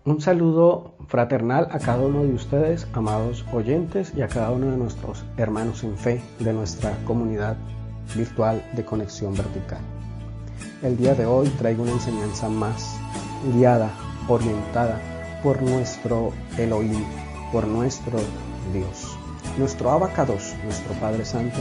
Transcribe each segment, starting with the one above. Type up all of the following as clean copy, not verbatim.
Un saludo fraternal a cada uno de ustedes, amados oyentes, y a cada uno de nuestros hermanos en fe de nuestra comunidad virtual de Conexión Vertical. El día de hoy traigo una enseñanza más guiada, orientada por nuestro Elohim, por nuestro Dios. Nuestro Abacados, nuestro Padre Santo,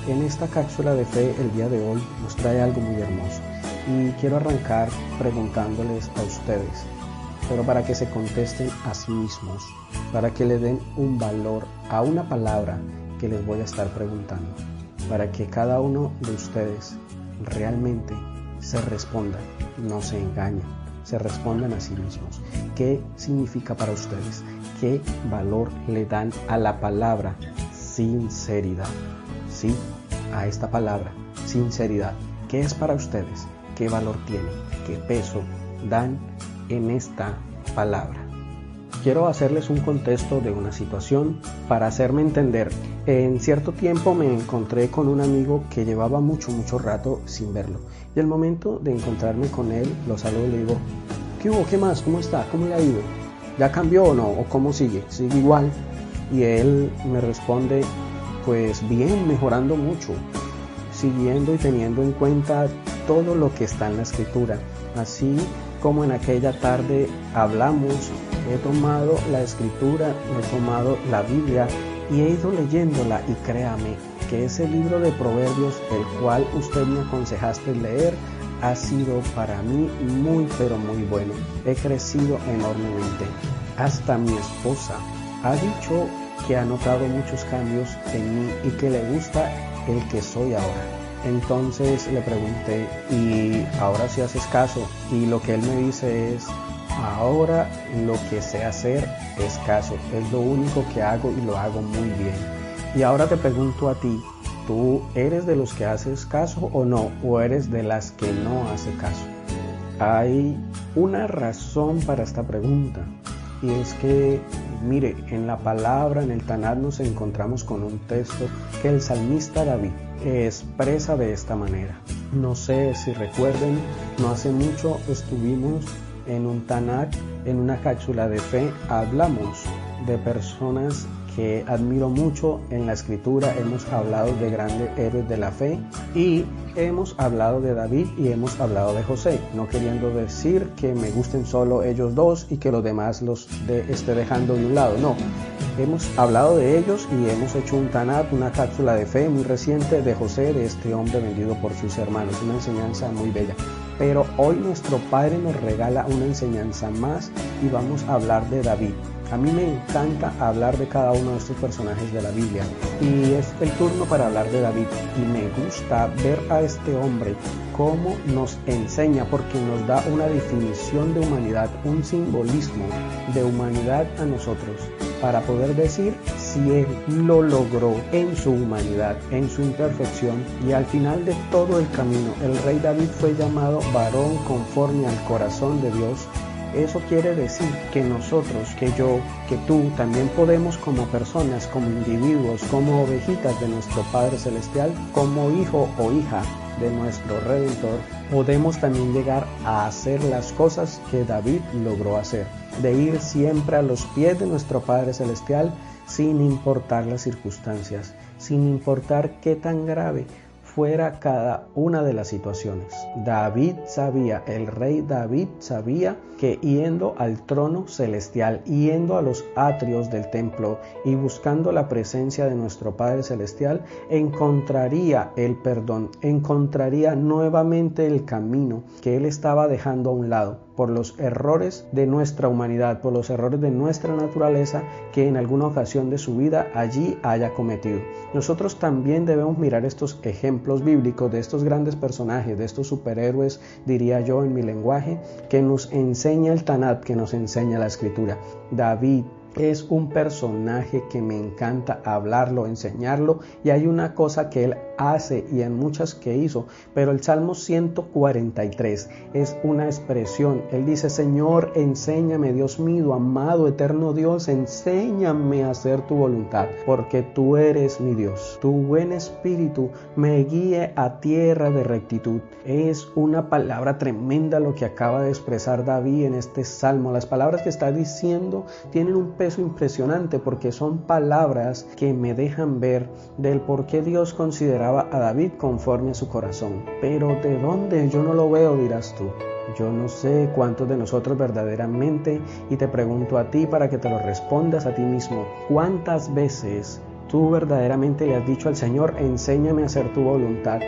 en esta cápsula de fe el día de hoy nos trae algo muy hermoso. Y quiero arrancar preguntándoles a ustedes, pero para que se contesten a sí mismos, para que le den un valor a una palabra que les voy a estar preguntando, para que cada uno de ustedes realmente se respondan, no se engañen, se respondan a sí mismos. ¿Qué significa para ustedes? ¿Qué valor le dan a la palabra sinceridad? Sí, a esta palabra, sinceridad. ¿Qué es para ustedes? ¿Qué valor tiene? ¿Qué peso dan en esta palabra? Quiero hacerles un contexto de una situación para hacerme entender. En cierto tiempo me encontré con un amigo que llevaba mucho rato sin verlo, y al momento de encontrarme con él lo saludo y le digo: ¿qué hubo? ¿Qué más? ¿Cómo está? ¿Cómo le ha ido? ¿Ya cambió o no? ¿O cómo sigue? ¿Sigue igual? Y él me responde: pues bien, mejorando mucho, siguiendo y teniendo en cuenta todo lo que está en la escritura. Así como en aquella tarde hablamos, he tomado la escritura, he tomado la Biblia y he ido leyéndola, y créame que ese libro de Proverbios, el cual usted me aconsejaste leer, ha sido para mí muy pero muy bueno. He crecido enormemente. Hasta mi esposa ha dicho que ha notado muchos cambios en mí y que le gusta el que soy ahora. Entonces le pregunté: ¿y ahora sí haces caso? Y lo que él me dice es: ahora lo que sé hacer es caso, es lo único que hago y lo hago muy bien. Y ahora te pregunto a ti, ¿tú eres de los que haces caso o no? ¿O eres de las que no hace caso? Hay una razón para esta pregunta, y es que, mire, en la palabra, en el Tanaj, nos encontramos con un texto que el salmista David expresa de esta manera. No sé si recuerden, no hace mucho estuvimos en un Tanaj, en una cápsula de fe, hablamos de personas que admiro mucho en la escritura. Hemos hablado de grandes héroes de la fe y hemos hablado de David y hemos hablado de José, no queriendo decir que me gusten solo ellos dos y que los demás los esté dejando de un lado. No, hemos hablado de ellos y hemos hecho un Tanaj, una cápsula de fe muy reciente de José, de este hombre vendido por sus hermanos, una enseñanza muy bella. Pero hoy nuestro Padre nos regala una enseñanza más y vamos a hablar de David. A mí me encanta hablar de cada uno de estos personajes de la Biblia, y es el turno para hablar de David, y me gusta ver a este hombre cómo nos enseña, porque nos da una definición de humanidad, un simbolismo de humanidad a nosotros, para poder decir si él lo logró en su humanidad, en su imperfección, y al final de todo el camino el rey David fue llamado varón conforme al corazón de Dios. Eso quiere decir que nosotros, que yo, que tú, también podemos, como personas, como individuos, como ovejitas de nuestro Padre Celestial, como hijo o hija de nuestro Redentor, podemos también llegar a hacer las cosas que David logró hacer, de ir siempre a los pies de nuestro Padre Celestial sin importar las circunstancias, sin importar qué tan grave fuera cada una de las situaciones. David sabía, el rey David sabía que yendo al trono celestial, yendo a los atrios del templo y buscando la presencia de nuestro Padre Celestial, encontraría el perdón, encontraría nuevamente el camino que él estaba dejando a un lado por los errores de nuestra humanidad, por los errores de nuestra naturaleza que en alguna ocasión de su vida allí haya cometido. Nosotros también debemos mirar estos ejemplos bíblicos de estos grandes personajes, de estos superhéroes, diría yo en mi lenguaje, que nos enseña el Tanaj, que nos enseña la escritura. David es un personaje que me encanta hablarlo, enseñarlo, y hay una cosa que él hace y en muchas que hizo. Pero el Salmo 143 es una expresión. Él dice: Señor, enséñame, Dios mío, amado, eterno Dios, enséñame a hacer tu voluntad, porque tú eres mi Dios. Tu buen espíritu me guíe a tierra de rectitud. Es una palabra tremenda lo que acaba de expresar David en este salmo. Las palabras que está diciendo tienen un peso impresionante, porque son palabras que me dejan ver del por qué Dios consideraba a David conforme a su corazón. Pero ¿de dónde? Yo no lo veo, dirás tú. Yo no sé cuántos de nosotros verdaderamente, y te pregunto a ti para que te lo respondas a ti mismo, ¿cuántas veces tú verdaderamente le has dicho al Señor: enséñame a hacer tu voluntad?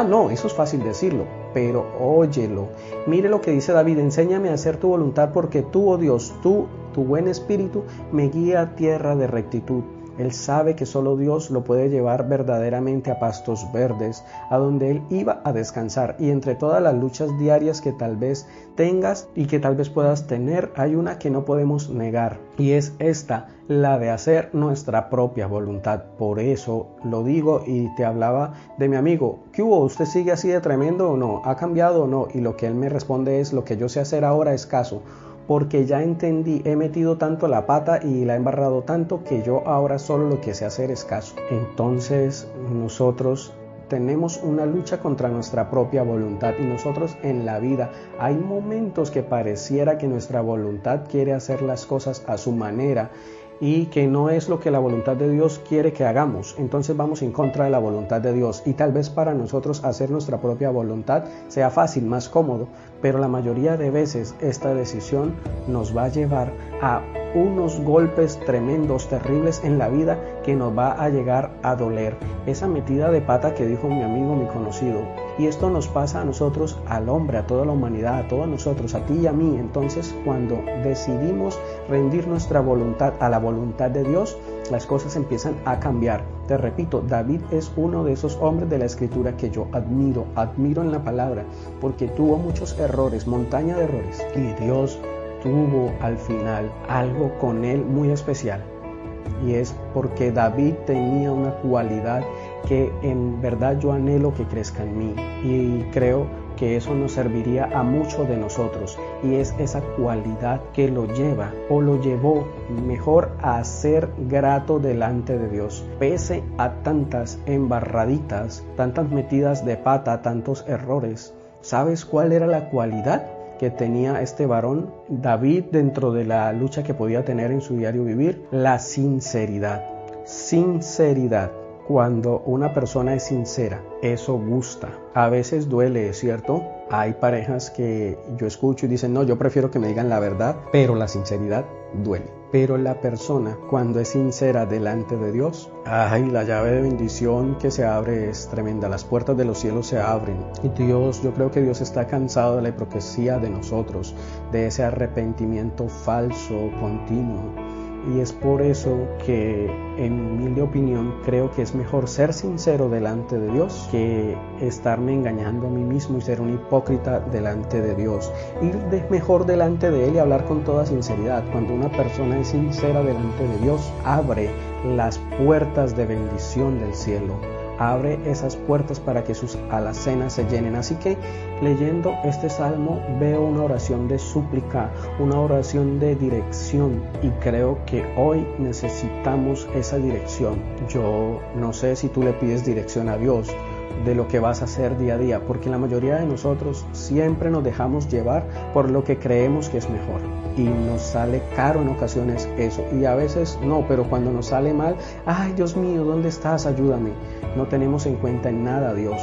No, eso es fácil decirlo, pero óyelo. Mire lo que dice David: enséñame a hacer tu voluntad, porque tú, oh Dios, tu buen espíritu me guía a tierra de rectitud. Él sabe que solo Dios lo puede llevar verdaderamente a pastos verdes, a donde Él iba a descansar. Y entre todas las luchas diarias que tal vez tengas y que tal vez puedas tener, hay una que no podemos negar, y es esta, la de hacer nuestra propia voluntad. Por eso lo digo, y te hablaba de mi amigo: ¿qué hubo? ¿Usted sigue así de tremendo o no? ¿Ha cambiado o no? Y lo que él me responde es: lo que yo sé hacer ahora es caso, porque ya entendí, he metido tanto la pata y la he embarrado tanto que yo ahora solo lo que sé hacer es caso. Entonces nosotros tenemos una lucha contra nuestra propia voluntad, y nosotros en la vida hay momentos que pareciera que nuestra voluntad quiere hacer las cosas a su manera y que no es lo que la voluntad de Dios quiere que hagamos. Entonces vamos en contra de la voluntad de Dios, y tal vez para nosotros hacer nuestra propia voluntad sea fácil, más cómodo, pero la mayoría de veces esta decisión nos va a llevar a unos golpes tremendos, terribles en la vida, que nos va a llegar a doler. Esa metida de pata que dijo mi amigo, mi conocido. Y esto nos pasa a nosotros, al hombre, a toda la humanidad, a todos nosotros, a ti y a mí. Entonces, cuando decidimos rendir nuestra voluntad a la voluntad de Dios, las cosas empiezan a cambiar. Te repito, David es uno de esos hombres de la Escritura que yo admiro en la palabra, porque tuvo muchos errores, montaña de errores, y Dios tuvo al final algo con él muy especial, y es porque David tenía una cualidad que en verdad yo anhelo que crezca en mí, y creo que eso nos serviría a muchos de nosotros, y es esa cualidad que lo lleva, o lo llevó mejor, a ser grato delante de Dios, pese a tantas embarraditas, tantas metidas de pata, tantos errores. ¿Sabes cuál era la cualidad que tenía este varón David dentro de la lucha que podía tener en su diario vivir? La sinceridad. Sinceridad. Cuando una persona es sincera, eso gusta. A veces duele, ¿cierto? Hay parejas que yo escucho y dicen: no, yo prefiero que me digan la verdad, pero la sinceridad duele. Pero la persona, cuando es sincera delante de Dios, la llave de bendición que se abre es tremenda. Las puertas de los cielos se abren. Y Dios, yo creo que Dios está cansado de la hipocresía de nosotros, de ese arrepentimiento falso, continuo. Y es por eso que, en mi humilde opinión, creo que es mejor ser sincero delante de Dios que estarme engañando a mí mismo y ser un hipócrita delante de Dios. Ir mejor delante de Él y hablar con toda sinceridad. Cuando una persona es sincera delante de Dios, abre las puertas de bendición del cielo. Abre esas puertas para que sus alacenas se llenen. Así que, leyendo este salmo, veo una oración de súplica, una oración de dirección, y creo que hoy necesitamos esa dirección. Yo no sé si tú le pides dirección a Dios de lo que vas a hacer día a día, porque la mayoría de nosotros siempre nos dejamos llevar por lo que creemos que es mejor, y nos sale caro en ocasiones eso, y a veces no, pero cuando nos sale mal, ay Dios mío, ¿dónde estás? Ayúdame. No tenemos en cuenta en nada a Dios.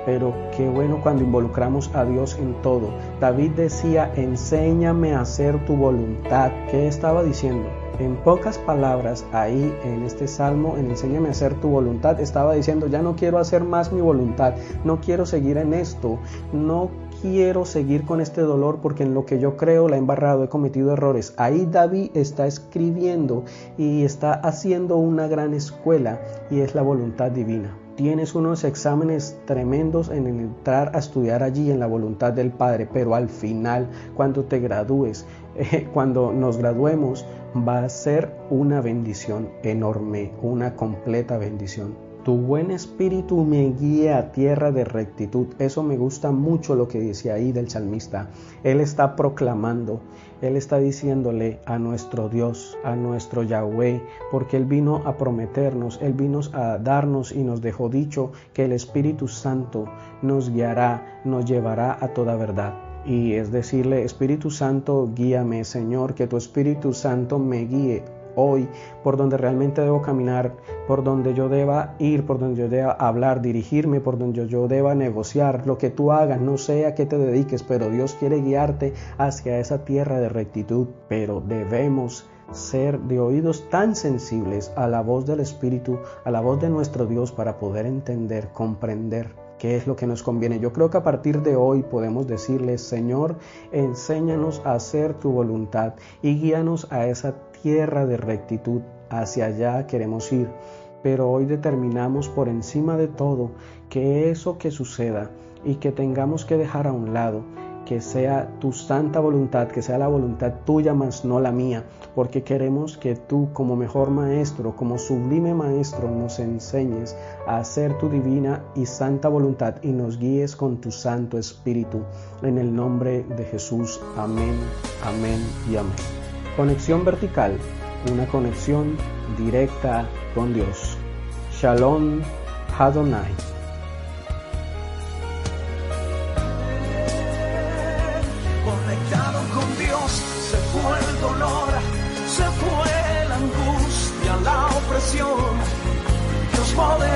Pero qué bueno cuando involucramos a Dios en todo. David decía: enséñame a hacer tu voluntad. ¿Qué estaba diciendo? En pocas palabras, ahí en este salmo, en enséñame a hacer tu voluntad, estaba diciendo: ya no quiero hacer más mi voluntad, no quiero seguir en esto, no quiero seguir con este dolor, porque en lo que yo creo la he embarrado, he cometido errores. Ahí David está escribiendo y está haciendo una gran escuela, y es la voluntad divina. Tienes unos exámenes tremendos en el entrar a estudiar allí en la voluntad del Padre, pero al final, cuando te gradúes, cuando nos graduemos, va a ser una bendición enorme, una completa bendición. Tu buen espíritu me guíe a tierra de rectitud. Eso me gusta mucho lo que dice ahí del salmista. Él está proclamando, él está diciéndole a nuestro Dios, a nuestro Yahweh, porque Él vino a prometernos, Él vino a darnos y nos dejó dicho que el Espíritu Santo nos guiará, nos llevará a toda verdad. Y es decirle, Espíritu Santo, guíame, Señor, que tu Espíritu Santo me guíe hoy por donde realmente debo caminar, por donde yo deba ir, por donde yo deba hablar, dirigirme, por donde yo deba negociar, lo que tú hagas, no sé a qué te dediques, pero Dios quiere guiarte hacia esa tierra de rectitud. Pero debemos ser de oídos tan sensibles a la voz del Espíritu, a la voz de nuestro Dios, para poder entender, comprender qué es lo que nos conviene. Yo creo que a partir de hoy podemos decirle, Señor, enséñanos a hacer tu voluntad y guíanos a esa tierra de rectitud. Hacia allá queremos ir, pero hoy determinamos por encima de todo que eso que suceda y que tengamos que dejar a un lado, que sea tu santa voluntad, que sea la voluntad tuya más no la mía, porque queremos que tú como mejor maestro, como sublime maestro, nos enseñes a hacer tu divina y santa voluntad y nos guíes con tu Santo Espíritu. En el nombre de Jesús, amén, amén y amén. Conexión vertical, una conexión directa con Dios. Shalom Adonai. Conectado con Dios, se fue el dolor, se fue la angustia, la opresión. Dios modera.